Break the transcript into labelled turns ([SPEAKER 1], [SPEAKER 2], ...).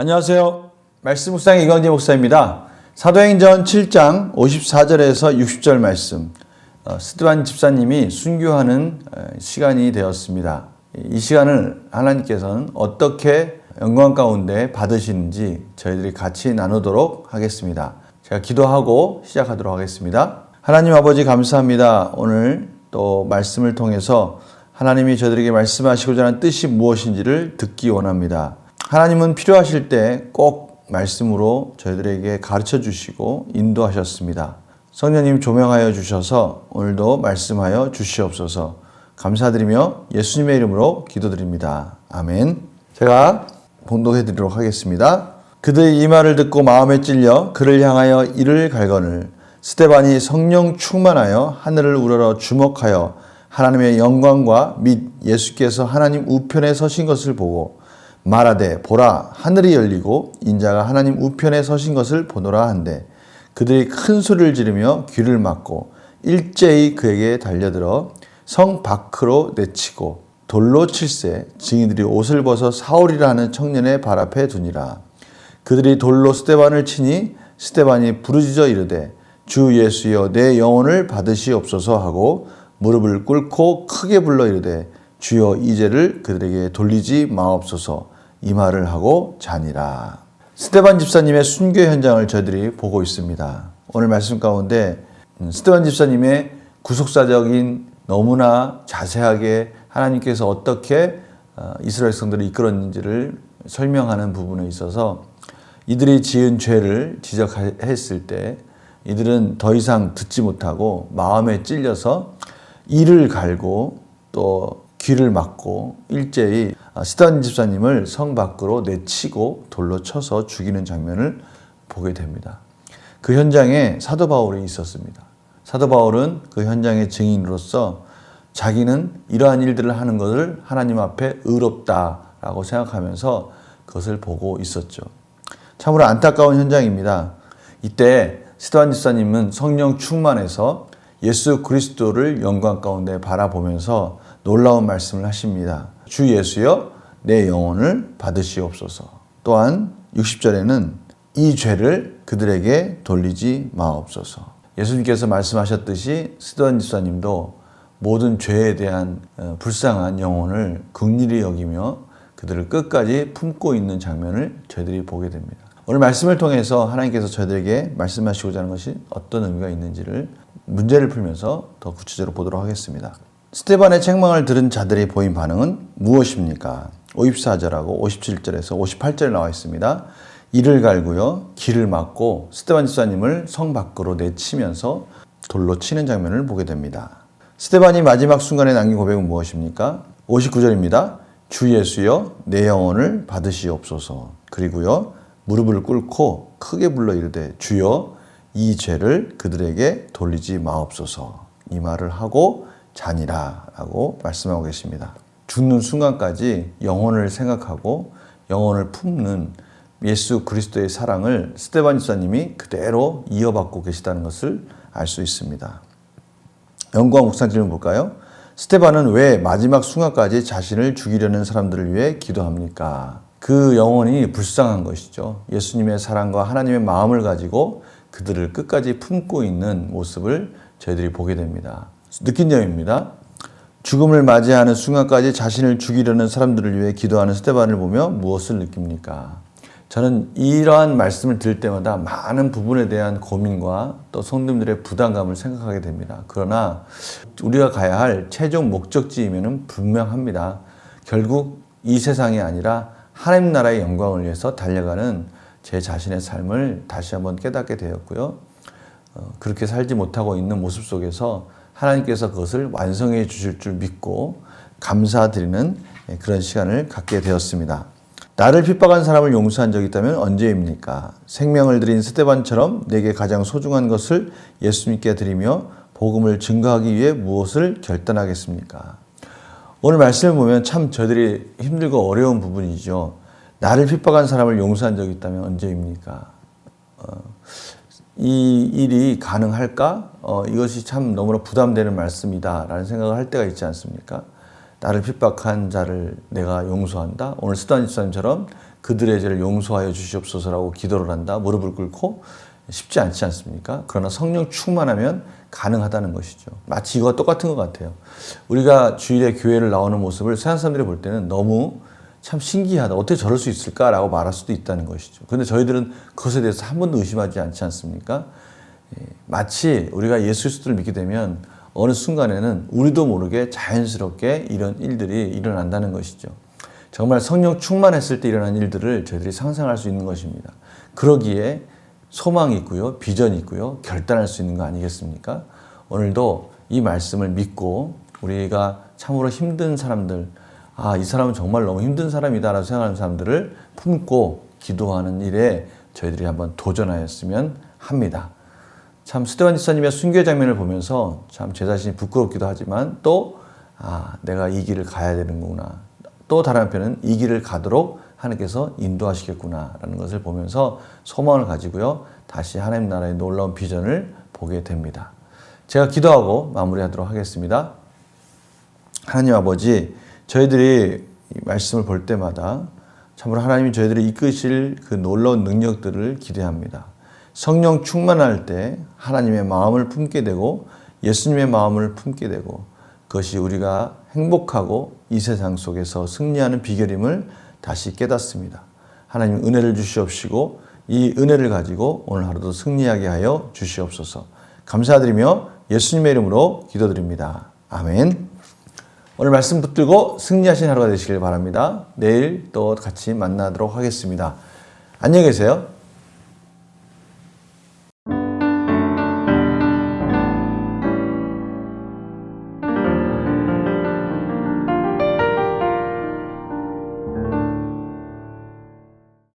[SPEAKER 1] 안녕하세요. 말씀 묵상의 이광재 목사입니다. 사도행전 7장 54절에서 60절 말씀, 스데반 집사님이 순교하는 시간이 되었습니다. 이 시간을 하나님께서는 어떻게 영광 가운데 받으시는지 저희들이 같이 나누도록 하겠습니다. 제가 기도하고 시작하도록 하겠습니다. 하나님 아버지 감사합니다. 오늘 또 말씀을 통해서 하나님이 저희들에게 말씀하시고자 하는 뜻이 무엇인지를 듣기 원합니다. 하나님은 필요하실 때 꼭 말씀으로 저희들에게 가르쳐 주시고 인도하셨습니다. 성령님 조명하여 주셔서 오늘도 말씀하여 주시옵소서. 감사드리며 예수님의 이름으로 기도드립니다. 아멘. 제가 봉독해 드리도록 하겠습니다. 그들의 이 말을 듣고 마음에 찔려 그를 향하여 이를 갈거늘 스데반이 성령 충만하여 하늘을 우러러 주목하여 하나님의 영광과 및 예수께서 하나님 우편에 서신 것을 보고 말하되 보라 하늘이 열리고 인자가 하나님 우편에 서신 것을 보노라 한데 그들이 큰 소리를 지르며 귀를 막고 일제히 그에게 달려들어 성 밖으로 내치고 돌로 칠세 증인들이 옷을 벗어 사울이라 하는 청년의 발 앞에 두니라. 그들이 돌로 스데반을 치니 스데반이 부르짖어 이르되 주 예수여 내 영혼을 받으시옵소서 하고 무릎을 꿇고 크게 불러 이르되 주여 이 죄를 그들에게 돌리지 마옵소서 이 말을 하고 자니라. 스데반 집사님의 순교 현장을 저희들이 보고 있습니다. 오늘 말씀 가운데 스데반 집사님의 구속사적인 너무나 자세하게 하나님께서 어떻게 이스라엘 백성들을 이끌었는지를 설명하는 부분에 있어서 이들이 지은 죄를 지적했을 때 이들은 더 이상 듣지 못하고 마음에 찔려서 이를 갈고 또 귀를 막고 일제히 스데반 집사님을 성 밖으로 내치고 돌로 쳐서 죽이는 장면을 보게 됩니다. 그 현장에 사도 바울이 있었습니다. 사도 바울은 그 현장의 증인으로서 자기는 이러한 일들을 하는 것을 하나님 앞에 의롭다라고 생각하면서 그것을 보고 있었죠. 참으로 안타까운 현장입니다. 이때 스데반 집사님은 성령 충만해서 예수 그리스도를 영광 가운데 바라보면서 놀라운 말씀을 하십니다. 주 예수여 내 영혼을 받으시옵소서. 또한 60절에는 이 죄를 그들에게 돌리지 마옵소서. 예수님께서 말씀하셨듯이 스데반 집사님도 모든 죄에 대한 불쌍한 영혼을 긍휼히 여기며 그들을 끝까지 품고 있는 장면을 저희들이 보게 됩니다. 오늘 말씀을 통해서 하나님께서 저희들에게 말씀하시고자 하는 것이 어떤 의미가 있는지를 문제를 풀면서 더 구체적으로 보도록 하겠습니다. 스데반의 책망을 들은 자들이 보인 반응은 무엇입니까? 54절하고 57절에서 58절에 나와 있습니다. 이를 갈고요, 귀를 막고 스데반 집사님을 성 밖으로 내치면서 돌로 치는 장면을 보게 됩니다. 스데반이 마지막 순간에 남긴 고백은 무엇입니까? 59절입니다. 주 예수여 내 영혼을 받으시옵소서. 그리고요 무릎을 꿇고 크게 불러 이르되 주여 이 죄를 그들에게 돌리지 마옵소서. 이 말을 하고 자니라 라고 말씀하고 계십니다. 죽는 순간까지 영혼을 생각하고 영혼을 품는 예수 그리스도의 사랑을 스데반 집사님이 그대로 이어받고 계시다는 것을 알 수 있습니다. 영광 묵상 질문 볼까요? 스데반은 왜 마지막 순간까지 자신을 죽이려는 사람들을 위해 기도합니까? 그 영혼이 불쌍한 것이죠. 예수님의 사랑과 하나님의 마음을 가지고 그들을 끝까지 품고 있는 모습을 저희들이 보게 됩니다. 느낀 점입니다. 죽음을 맞이하는 순간까지 자신을 죽이려는 사람들을 위해 기도하는 스데반을 보며 무엇을 느낍니까? 저는 이러한 말씀을 들을 때마다 많은 부분에 대한 고민과 또 성도님들의 부담감을 생각하게 됩니다. 그러나 우리가 가야 할 최종 목적지이면 분명합니다. 결국 이 세상이 아니라 하나님 나라의 영광을 위해서 달려가는 제 자신의 삶을 다시 한번 깨닫게 되었고요. 그렇게 살지 못하고 있는 모습 속에서 하나님께서 그것을 완성해 주실 줄 믿고 감사드리는 그런 시간을 갖게 되었습니다. 나를 핍박한 사람을 용서한 적이 있다면 언제입니까? 생명을 드린 스데반처럼 내게 가장 소중한 것을 예수님께 드리며 복음을 증거하기 위해 무엇을 결단하겠습니까? 오늘 말씀을 보면 참 저희들이 힘들고 어려운 부분이죠. 나를 핍박한 사람을 용서한 적이 있다면 언제입니까? 이 일이 가능할까? 이것이 참 너무나 부담되는 말씀이다 라는 생각을 할 때가 있지 않습니까? 나를 핍박한 자를 내가 용서한다? 오늘 스데반 집사님처럼 그들의 죄를 용서하여 주시옵소서라고 기도를 한다. 무릎을 꿇고 쉽지 않지 않습니까? 그러나 성령 충만하면 가능하다는 것이죠. 마치 이거와 똑같은 것 같아요. 우리가 주일에 교회를 나오는 모습을 서양 사람들이 볼 때는 너무 참 신기하다. 어떻게 저럴 수 있을까라고 말할 수도 있다는 것이죠. 그런데 저희들은 그것에 대해서 한 번도 의심하지 않지 않습니까? 마치 우리가 예수 그리스도를 믿게 되면 어느 순간에는 우리도 모르게 자연스럽게 이런 일들이 일어난다는 것이죠. 정말 성령 충만했을 때 일어난 일들을 저희들이 상상할 수 있는 것입니다. 그러기에 소망이 있고요, 비전이 있고요, 결단할 수 있는 거 아니겠습니까? 오늘도 이 말씀을 믿고 우리가 참으로 힘든 사람들, 이 사람은 정말 너무 힘든 사람이다라고 생각하는 사람들을 품고 기도하는 일에 저희들이 한번 도전하였으면 합니다. 참 스데반 집사님의 순교의 장면을 보면서 참 제 자신이 부끄럽기도 하지만 또 내가 이 길을 가야 되는구나. 또 다른 한편은 이 길을 가도록 하나님께서 인도하시겠구나라는 것을 보면서 소망을 가지고요. 다시 하나님 나라의 놀라운 비전을 보게 됩니다. 제가 기도하고 마무리하도록 하겠습니다. 하나님 아버지, 저희들이 이 말씀을 볼 때마다 참으로 하나님이 저희들을 이끄실 그 놀라운 능력들을 기대합니다. 성령 충만할 때 하나님의 마음을 품게 되고 예수님의 마음을 품게 되고 그것이 우리가 행복하고 이 세상 속에서 승리하는 비결임을 다시 깨닫습니다. 하나님 은혜를 주시옵시고 이 은혜를 가지고 오늘 하루도 승리하게 하여 주시옵소서. 감사드리며 예수님의 이름으로 기도드립니다. 아멘. 오늘 말씀 붙들고 승리하신 하루가 되시길 바랍니다. 내일 또 같이 만나도록 하겠습니다. 안녕히 계세요.